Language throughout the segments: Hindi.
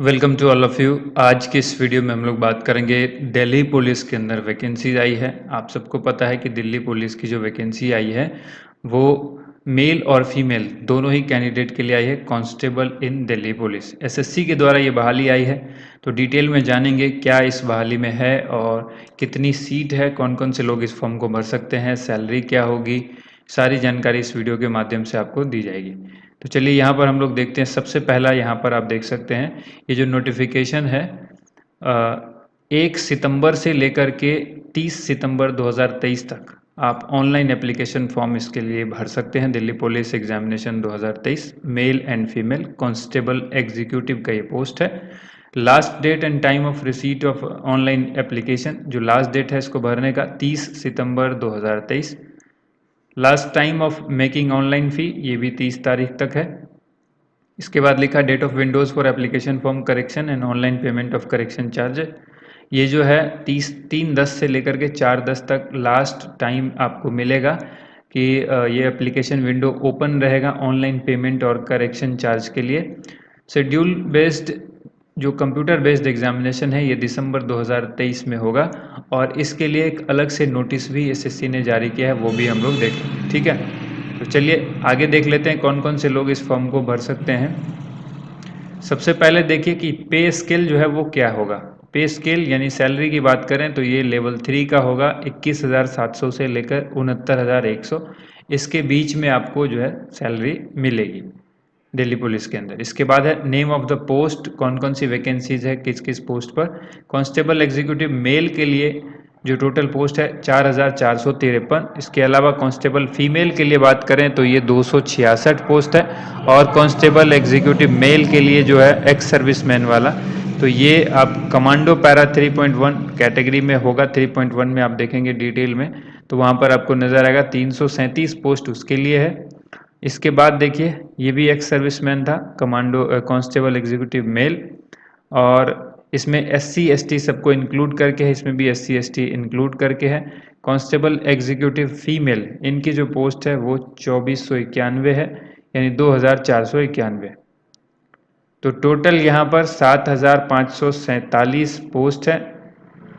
Welcome to all of you. आज की इस वीडियो में हम लोग बात करेंगे दिल्ली पुलिस के अंदर वैकेंसीज आई है। आप सबको पता है कि दिल्ली पुलिस की जो वैकेंसी आई है वो मेल और फीमेल दोनों ही कैंडिडेट के लिए आई है। कांस्टेबल इन दिल्ली पुलिस एसएससी के द्वारा ये बहाली आई है। तो डिटेल में जानेंगे क्या इस बहाली में है और कितनी सीट है, कौन कौन से लोग इस फॉर्म को भर सकते हैं, सैलरी क्या होगी, सारी जानकारी इस वीडियो के माध्यम से आपको दी जाएगी। तो चलिए यहाँ पर हम लोग देखते हैं। सबसे पहला यहाँ पर आप देख सकते हैं ये जो नोटिफिकेशन है 1 सितंबर से लेकर के 30 सितंबर 2023 तक आप ऑनलाइन एप्लीकेशन फॉर्म इसके लिए भर सकते हैं। Delhi police examination 2023 male and female constable executive का ये पोस्ट है। Last date and time of receipt of online application, जो लास्ट डेट है इसको भरने का 30 सितंबर 2023। Last time of making online fee ये भी 30 तारीख तक है। इसके बाद लिखा date of windows for application form correction and online payment of correction charge. ये जो है 3/10 से लेकर के 4/10 तक लास्ट टाइम आपको मिलेगा कि ये एप्लीकेशन विंडो ओपन रहेगा ऑनलाइन पेमेंट और करेक्शन चार्ज के लिए। शेड्यूल बेस्ड जो कंप्यूटर बेस्ड एग्जामिनेशन है ये दिसंबर 2023 में होगा और इसके लिए एक अलग से नोटिस भी एसएससी ने जारी किया है, वो भी हम लोग देखेंगे। ठीक है, तो चलिए आगे देख लेते हैं कौन कौन से लोग इस फॉर्म को भर सकते हैं। सबसे पहले देखिए कि पे स्केल जो है वो क्या होगा। पे स्केल यानी सैलरी की बात करें तो ये लेवल 3 का होगा। 21,700 से लेकर 69,100 इसके बीच में आपको जो है सैलरी मिलेगी दिल्ली पुलिस के अंदर। इसके बाद है नेम ऑफ द पोस्ट, कौन कौन सी वैकेंसीज है किस किस पोस्ट पर। कांस्टेबल एग्जीक्यूटिव मेल के लिए जो टोटल पोस्ट है 4,453। इसके अलावा कांस्टेबल फीमेल के लिए बात करें तो ये 266 पोस्ट है। और कांस्टेबल एग्जीक्यूटिव मेल के लिए जो है एक्स सर्विसमैन वाला, तो ये आप कमांडो पैरा 3.1 कैटेगरी में होगा। 3.1 में आप देखेंगे डिटेल में तो वहाँ पर आपको नज़र आएगा 337 पोस्ट उसके लिए है। इसके बाद देखिए ये भी एक्स सर्विसमैन था, कमांडो कांस्टेबल एग्जीक्यूटिव मेल, और इसमें एससी एसटी सबको इंक्लूड करके है। इसमें भी एससी एसटी इंक्लूड करके है। कांस्टेबल एग्जीक्यूटिव फीमेल इनकी जो पोस्ट है वो 2491 है, यानी 2491। तो टोटल यहाँ पर 7,547 पोस्ट है।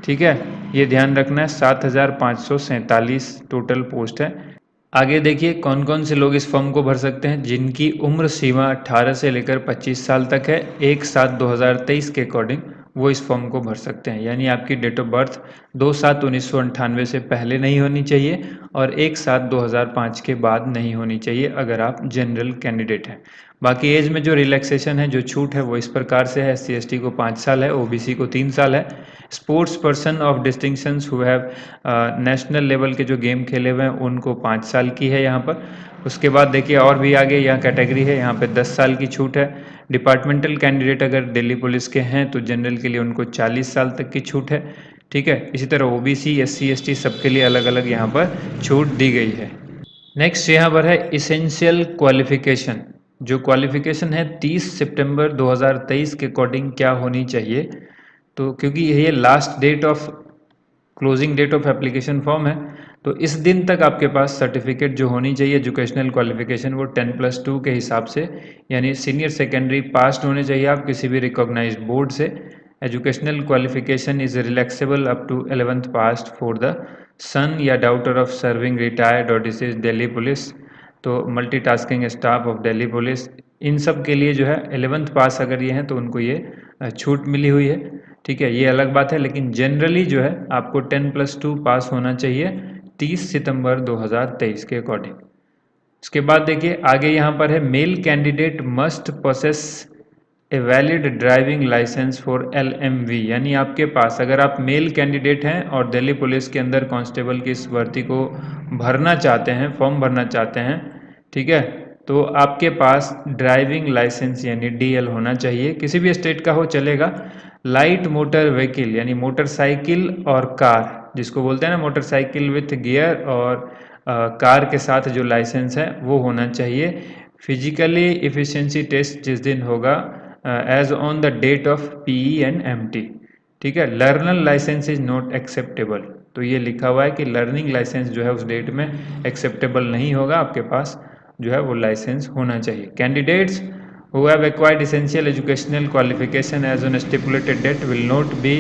ठीक है, ये ध्यान रखना है 7,547 टोटल पोस्ट है। आगे देखिए कौन कौन से लोग इस फॉर्म को भर सकते हैं। जिनकी उम्र सीमा 18 से लेकर 25 साल तक है 1/7/2023 के अकॉर्डिंग वो इस फॉर्म को भर सकते हैं। यानी आपकी डेट ऑफ बर्थ 2/7/1998 से पहले नहीं होनी चाहिए और 1/7/2005 के बाद नहीं होनी चाहिए अगर आप जनरल कैंडिडेट हैं। बाकी एज में जो रिलैक्सेशन है, जो छूट है वो इस प्रकार से है। एससी एसटी को 5 साल है, ओबीसी को 3 साल है। Sports person of distinctions who have national level के जो गेम खेले हुए हैं उनको 5 साल की है यहाँ पर। उसके बाद देखिए और भी आगे यहाँ कैटेगरी है, यहाँ पे 10 साल की छूट है। डिपार्टमेंटल कैंडिडेट अगर दिल्ली पुलिस के हैं तो जनरल के लिए उनको 40 साल तक की छूट है। ठीक है, इसी तरह ओबीसी एससी एसटी सबके लिए अलग अलग यहाँ पर छूट दी गई है। नेक्स्ट यहाँ पर है इसेंशियल क्वालिफिकेशन। जो क्वालिफिकेशन है 30 सितंबर 2023 के अकॉर्डिंग क्या होनी चाहिए। तो क्योंकि ये last date of closing date of application form है तो इस दिन तक आपके पास सर्टिफिकेट जो होनी चाहिए एजुकेशनल क्वालिफिकेशन वो 10+2 के हिसाब से, यानी सीनियर सेकेंडरी पास होने चाहिए आप किसी भी रिकॉग्नाइज्ड बोर्ड से। Educational qualification is relaxable up to 11th pass for the son या डाउटर ऑफ सर्विंग रिटायर्ड और डिसीज दिल्ली पुलिस। तो multitasking staff of Delhi police इन सब के लिए जो है 11th पास अगर ये हैं तो उनको ये छूट मिली हुई है। ठीक है, ये अलग बात है, लेकिन जनरली जो है आपको 10+2 पास होना चाहिए 30 सितंबर 2023 के अकॉर्डिंग। उसके बाद देखिए आगे यहाँ पर है male candidate must possess a valid driving licence for LMV. यानी आपके पास अगर आप मेल कैंडिडेट हैं और दिल्ली पुलिस के अंदर कांस्टेबल की इस भर्ती को भरना चाहते हैं, फॉर्म भरना चाहते हैं, ठीक है, तो आपके पास ड्राइविंग लाइसेंस यानी डीएल होना चाहिए। किसी भी स्टेट का हो चलेगा। लाइट मोटर व्हीकल यानी मोटरसाइकिल और कार, जिसको बोलते हैं ना मोटरसाइकिल विथ गियर, और कार के साथ जो लाइसेंस है वो होना चाहिए। फिजिकली इफिशिएंसी टेस्ट जिस दिन होगा age on the date of PE and MT. ठीक है, learner licence is not acceptable. तो ये लिखा हुआ है कि लर्निंग लाइसेंस जो है उस डेट में एक्सेप्टेबल नहीं होगा, आपके पास जो है वो लाइसेंस होना चाहिए। Candidates who have acquired essential educational qualification as on stipulated date will not be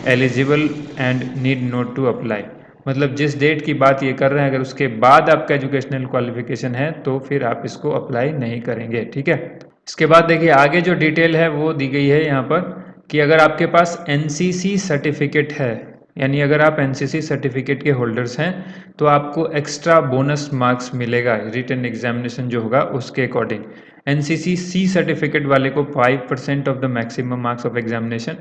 eligible and need not to apply। मतलब जिस डेट की बात ये कर रहे हैं, अगर उसके बाद आपका एजुकेशनल क्वालिफिकेशन है तो फिर आप इसको अप्लाई नहीं करेंगे। ठीक है, इसके बाद देखिए आगे जो डिटेल है वो दी गई है यहाँ पर कि अगर आपके पास एनसीसी सर्टिफिकेट है, यानी अगर आप एनसीसी सर्टिफिकेट के होल्डर्स हैं तो आपको एक्स्ट्रा बोनस मार्क्स मिलेगा रिटन एग्जामिनेशन जो होगा उसके अकॉर्डिंग। एनसीसी सी सर्टिफिकेट वाले को 5% of the maximum marks of examination,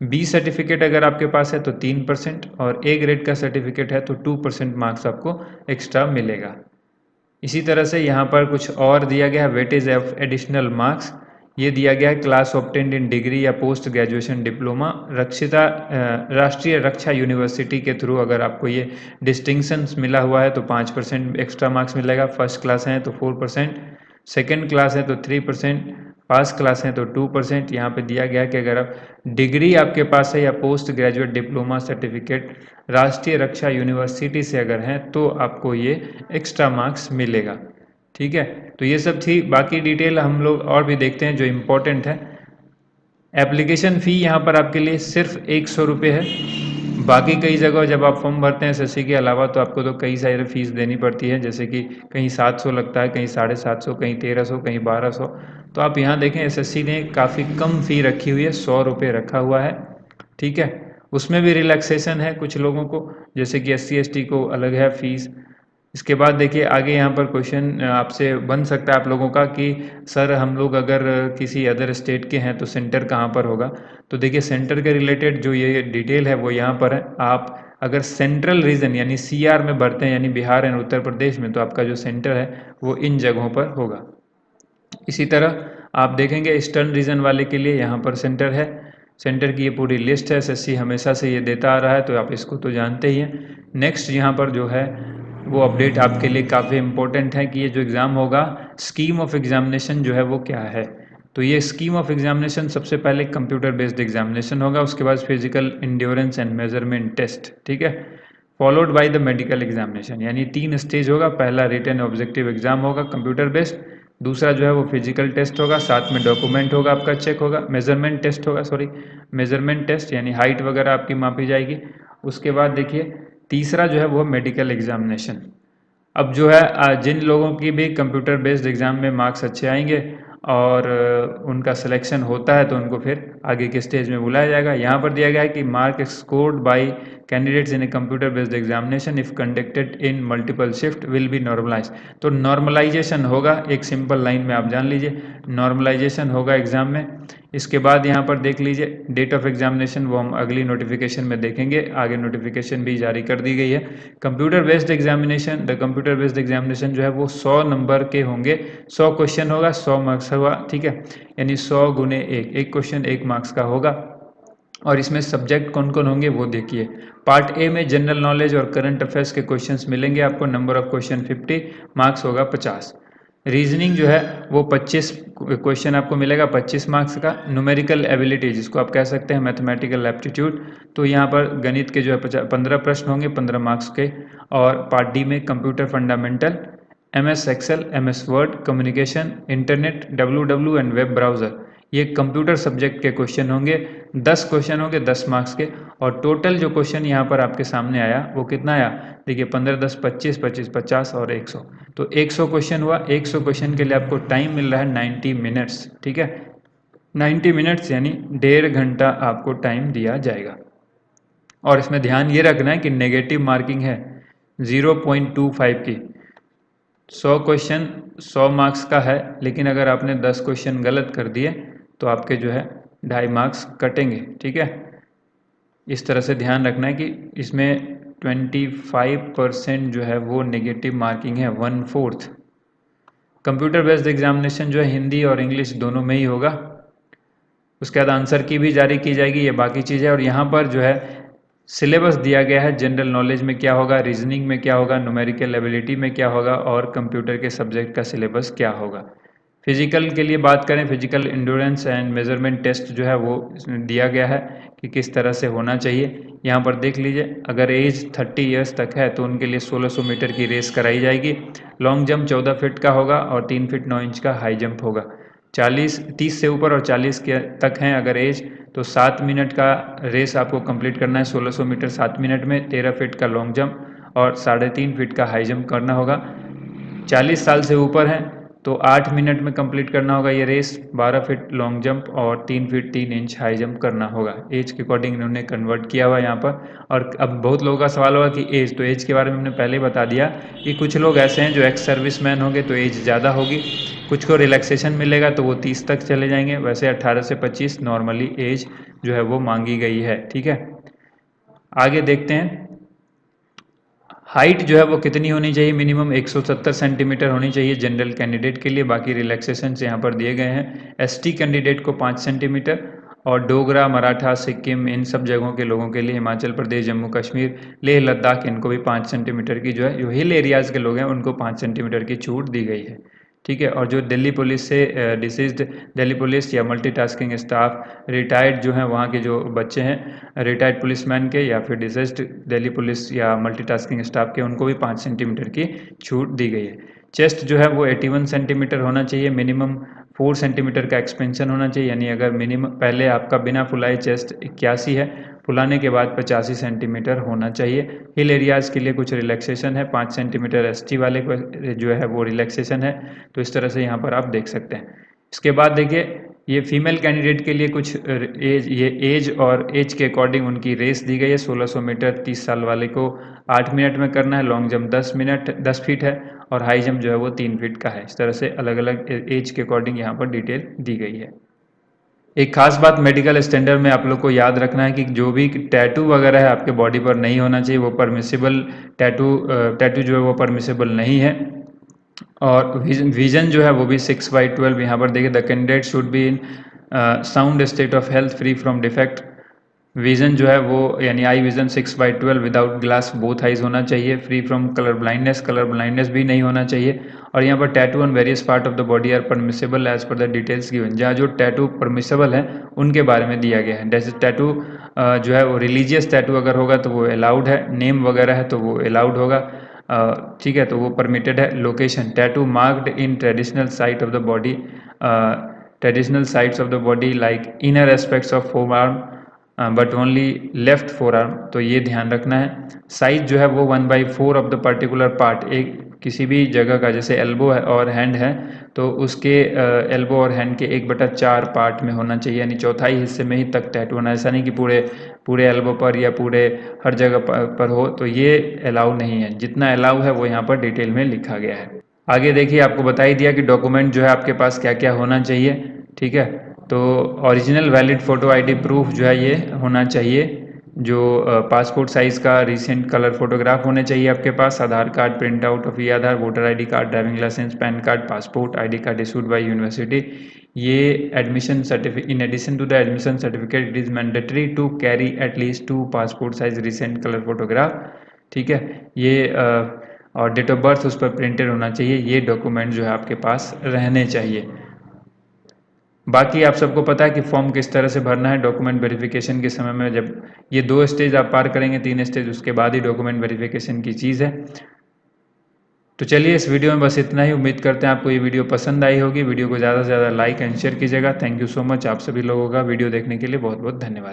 B certificate अगर आपके पास है तो 3% और ए ग्रेड का सर्टिफिकेट है तो 2% मार्क्स आपको एक्स्ट्रा मिलेगा। इसी तरह से यहाँ पर कुछ और दिया गया है, वेटेज ऑफ एडिशनल मार्क्स ये दिया गया है क्लास ऑब्टेन्ड इन डिग्री या पोस्ट ग्रेजुएशन डिप्लोमा रक्षिता राष्ट्रीय रक्षा यूनिवर्सिटी के थ्रू अगर आपको ये डिस्टिंक्शंस मिला हुआ है तो 5% एक्स्ट्रा मार्क्स मिलेगा। फर्स्ट क्लास है तो 4%, सेकेंड क्लास है तो 3%, पास क्लास है तो 2%। यहाँ पे दिया गया कि अगर आप डिग्री आपके पास है या पोस्ट ग्रेजुएट डिप्लोमा सर्टिफिकेट राष्ट्रीय रक्षा यूनिवर्सिटी से अगर हैं तो आपको ये एक्स्ट्रा मार्क्स मिलेगा। ठीक है, तो ये सब थी, बाकी डिटेल हम लोग और भी देखते हैं जो इम्पोर्टेंट है। एप्लीकेशन फ़ी यहाँ पर आपके लिए सिर्फ 100 रुपये है। बाकी कई जगह जब आप फॉर्म भरते हैं एसएससी के अलावा तो आपको तो कई सारी फीस देनी पड़ती है, जैसे कि कहीं 700 लगता है, कहीं 750, कहीं 1300, कहीं 1200। तो आप यहाँ देखें एसएससी ने काफ़ी कम फ़ी रखी हुई है, 100 रुपये रखा हुआ है। ठीक है, उसमें भी रिलैक्सेशन है कुछ लोगों को, जैसे कि SC ST को अलग है फीस। इसके बाद देखिए आगे यहाँ पर क्वेश्चन आपसे बन सकता है आप लोगों का कि सर हम लोग अगर किसी अदर स्टेट के हैं तो सेंटर कहाँ पर होगा। तो देखिए सेंटर के रिलेटेड जो ये डिटेल है वो यहाँ पर है। आप अगर सेंट्रल रीजन यानी CR में भरते हैं यानी बिहार एंड उत्तर प्रदेश में तो आपका जो सेंटर है वो इन जगहों पर होगा। इसी तरह आप देखेंगे ईस्टर्न रीजन वाले के लिए यहाँ पर सेंटर है। सेंटर की ये पूरी लिस्ट है, SSC हमेशा से ये देता आ रहा है तो आप इसको तो जानते ही हैं। नेक्स्ट यहाँ पर जो है वो अपडेट आपके लिए काफ़ी इम्पोर्टेंट है कि ये जो एग्ज़ाम होगा स्कीम ऑफ एग्जामिनेशन जो है वो क्या है। तो ये स्कीम ऑफ एग्जामिनेशन सबसे पहले कंप्यूटर बेस्ड एग्जामिनेशन होगा, उसके बाद physical endurance and measurement test. ठीक है, followed by the medical examination, यानी 3 स्टेज होगा। पहला रिटन ऑब्जेक्टिव एग्जाम होगा कंप्यूटर बेस्ड, दूसरा जो है वो फिजिकल टेस्ट होगा, साथ में डॉक्यूमेंट होगा आपका चेक होगा, मेजरमेंट टेस्ट होगा, मेजरमेंट टेस्ट यानी हाइट वगैरह आपकी मापी जाएगी। उसके बाद देखिए तीसरा जो है वो मेडिकल एग्जामिनेशन। अब जो है जिन लोगों की भी कंप्यूटर बेस्ड एग्ज़ाम में मार्क्स अच्छे आएंगे और उनका सिलेक्शन होता है तो उनको फिर आगे के स्टेज में बुलाया जाएगा। यहाँ पर दिया गया है कि mark scored by candidates in a computer based examination if conducted in multiple shift will be normalise. तो नॉर्मलाइजेशन होगा, एक सिंपल लाइन में आप जान लीजिए नॉर्मलाइजेशन होगा एग्ज़ाम में। इसके बाद यहाँ पर देख लीजिए डेट ऑफ एग्जामिनेशन वो हम अगली नोटिफिकेशन में देखेंगे, आगे नोटिफिकेशन भी जारी कर दी गई है। Computer based examination, the computer based examination जो है वो 100 नंबर के होंगे, 100 क्वेश्चन होगा, 100 मार्क्स होगा। ठीक है, यानी 100 गुने 1, एक क्वेश्चन 1 मार्क्स का होगा। और इसमें सब्जेक्ट कौन कौन होंगे वो देखिए। पार्ट ए में जनरल नॉलेज और करंट अफेयर्स के क्वेश्चंस मिलेंगे आपको, नंबर ऑफ क्वेश्चन 50, मार्क्स होगा 50। रीजनिंग जो है वो 25 क्वेश्चन आपको मिलेगा 25 मार्क्स का। न्यूमेरिकल एबिलिटी जिसको आप कह सकते हैं मैथमेटिकल एप्टीट्यूड, तो यहाँ पर गणित के जो है 15 प्रश्न होंगे 15 मार्क्स के। और पार्ट डी में computer fundamental, MS Excel, MS Word, communication, internet, WW and web browser, ये कंप्यूटर सब्जेक्ट के क्वेश्चन होंगे। 10 क्वेश्चन होंगे 10 मार्क्स के। और टोटल जो क्वेश्चन यहाँ पर आपके सामने आया वो कितना आया, देखिए 15 10 25 25 50 और 100, तो 100 क्वेश्चन हुआ। 100 क्वेश्चन के लिए आपको टाइम मिल रहा है 90 मिनट्स। ठीक है, 90 मिनट्स यानी 1.5 घंटा आपको टाइम दिया जाएगा। और इसमें ध्यान ये रखना है कि नेगेटिव मार्किंग है 0.25 की। 100 क्वेश्चन 100 मार्क्स का है, लेकिन अगर आपने 10 क्वेश्चन गलत कर दिए तो आपके जो है 2.5 मार्क्स कटेंगे। ठीक है, इस तरह से ध्यान रखना है कि इसमें 25% जो है वो नेगेटिव मार्किंग है, 1/4। कंप्यूटर बेस्ड एग्जामिनेशन जो है हिंदी और इंग्लिश दोनों में ही होगा। उसके बाद आंसर की भी जारी की जाएगी, ये बाकी चीज़ है। और यहाँ पर जो है सिलेबस दिया गया है, जनरल नॉलेज में क्या होगा, रीजनिंग में क्या होगा, न्यूमेरिकल एबिलिटी में क्या होगा और कंप्यूटर के सब्जेक्ट का सिलेबस क्या होगा। फिजिकल के लिए बात करें, physical endurance and measurement test जो है वो इसमें दिया गया है कि किस तरह से होना चाहिए। यहाँ पर देख लीजिए अगर एज 30 ईयर्स तक है तो उनके लिए 1600 मीटर की रेस कराई जाएगी। लॉन्ग जंप 14 फीट का होगा और 3 फीट 9 इंच का हाई जंप होगा। 30 से ऊपर और 40 के तक हैं अगर एज, तो 7 मिनट का रेस आपको कंप्लीट करना है, 1600 मीटर 7 मिनट में, 13 फीट का लॉन्ग जंप और 3.5 फीट का हाई जंप करना होगा। 40 साल से ऊपर हैं तो 8 मिनट में कंप्लीट करना होगा ये रेस, 12 फीट लॉन्ग जंप और 3 फीट 3 इंच हाई जंप करना होगा। एज के अकॉर्डिंग इन्होंने कन्वर्ट किया हुआ यहाँ पर। और अब बहुत लोगों का सवाल होगा कि एज, तो एज के बारे में हमने पहले ही बता दिया कि कुछ लोग ऐसे हैं जो एक्स सर्विस मैन होंगे तो एज ज़्यादा होगी, कुछ को रिलैक्सेशन मिलेगा तो वो 30 तक चले जाएंगे। वैसे 18 से 25 नॉर्मली एज जो है वो मांगी गई है। ठीक है, आगे देखते हैं। हाइट जो है वो कितनी होनी चाहिए, मिनिमम 170 सेंटीमीटर होनी चाहिए जनरल कैंडिडेट के लिए, बाकी रिलैक्सेशन यहाँ पर दिए गए हैं। एसटी कैंडिडेट को 5 सेंटीमीटर, और डोगरा, मराठा, सिक्किम, इन सब जगहों के लोगों के लिए, हिमाचल प्रदेश, जम्मू कश्मीर, लेह लद्दाख, इनको भी 5 सेंटीमीटर की जो है, जो हिल एरियाज़ के लोग हैं उनको 5 सेंटीमीटर की छूट दी गई है। ठीक है, और जो दिल्ली पुलिस से डिसीज्ड दिल्ली पुलिस या मल्टीटास्किंग स्टाफ, रिटायर्ड जो हैं वहाँ के जो बच्चे हैं रिटायर्ड पुलिसमैन के, या फिर डिसीज्ड दिल्ली पुलिस या मल्टीटास्किंग स्टाफ के, उनको भी 5 सेंटीमीटर की छूट दी गई है। चेस्ट जो है वो 81 सेंटीमीटर होना चाहिए, मिनिमम 4 सेंटीमीटर का एक्सपेंशन होना चाहिए, यानी अगर मिनिमम पहले आपका बिना फुलाए चेस्ट 81 है, फुलाने के बाद 85 सेंटीमीटर होना चाहिए। हिल एरियाज़ के लिए कुछ रिलैक्सेशन है, 5 सेंटीमीटर एसटी वाले को जो है वो रिलैक्सेशन है, तो इस तरह से यहाँ पर आप देख सकते हैं। इसके बाद देखिए, ये फीमेल कैंडिडेट के लिए कुछ एज और एज के अकॉर्डिंग उनकी रेस दी गई है। 1600 मीटर 30 साल वाले को 8 मिनट में करना है, लॉन्ग जंप 10 फीट है, और हाई जंप जो है वो 3 फीट का है। इस तरह से अलग अलग एज के अकॉर्डिंग यहाँ पर डिटेल दी गई है। एक खास बात मेडिकल स्टैंडर्ड में आप लोग को याद रखना है कि जो भी टैटू वगैरह है आपके बॉडी पर नहीं होना चाहिए, वो परमिसिबल टैटू जो है वो परमिसिबल नहीं है। और विजन जो है वो भी 6/12 यहाँ पर देखिए, the candidate should be in sound state of health, free from defect. Vision जो है वो यानी eye vision 6/12 without glass both eyes होना चाहिए, फ्री फ्रॉम कलर ब्लाइंडनेस भी नहीं होना चाहिए। और यहाँ पर tattoo on various part of the body are permissible as per the details given. जहाँ जो टैटू परमिसेबल है उनके बारे में दिया गया है। जैसे टैटू जो है वो रिलीजियस टैटू अगर होगा तो वो अलाउड है, नेम वगैरह है तो वो अलाउड होगा। ठीक है, तो वो परमिटेड है। Location, tattoo marked in traditional site of the body, traditional sites of the body like inner aspects of four arm but only left four arm, तो ये ध्यान रखना है। साइज जो है वो 1/4 ऑफ द पर्टिकुलर पार्ट, एक किसी भी जगह का, जैसे एल्बो है और हैंड है तो उसके एल्बो और हैंड के 1/4 पार्ट में होना चाहिए, यानी चौथाई हिस्से में ही तक टैटू होना। ऐसा नहीं कि पूरे पूरे एल्बो पर या पूरे हर जगह पर हो, तो ये अलाउ नहीं है। जितना अलाउ है वो यहाँ पर डिटेल में लिखा गया है। आगे देखिए, आपको बता ही दिया कि डॉक्यूमेंट जो है आपके पास क्या क्या होना चाहिए। ठीक है, तो original valid photo ID proof जो है ये होना चाहिए, जो पासपोर्ट साइज़ का रिसेंट कलर फोटोग्राफ होने चाहिए आपके पास, Aadhaar card print out of e Aadhaar, voter ID card, driving licence, PAN card, passport ID card issued by university. ये admission certificate, in addition to the admission certificate it is mandatory to carry at least 2 passport size recent colour photograph. ठीक है, ये और डेट ऑफ बर्थ उस पर प्रिंटेड होना चाहिए। ये डॉक्यूमेंट जो है आपके पास रहने चाहिए। बाकी आप सबको पता है कि फॉर्म किस तरह से भरना है। डॉक्यूमेंट वेरिफिकेशन के समय में जब ये 2 स्टेज आप पार करेंगे, 3 स्टेज, उसके बाद ही डॉक्यूमेंट वेरिफिकेशन की चीज़ है। तो चलिए, इस वीडियो में बस इतना ही। उम्मीद करते हैं आपको ये वीडियो पसंद आई होगी। वीडियो को ज़्यादा से ज़्यादा लाइक एंड शेयर कीजिएगा। थैंक यू सो मच आप सभी लोगों का वीडियो देखने के लिए बहुत बहुत धन्यवाद।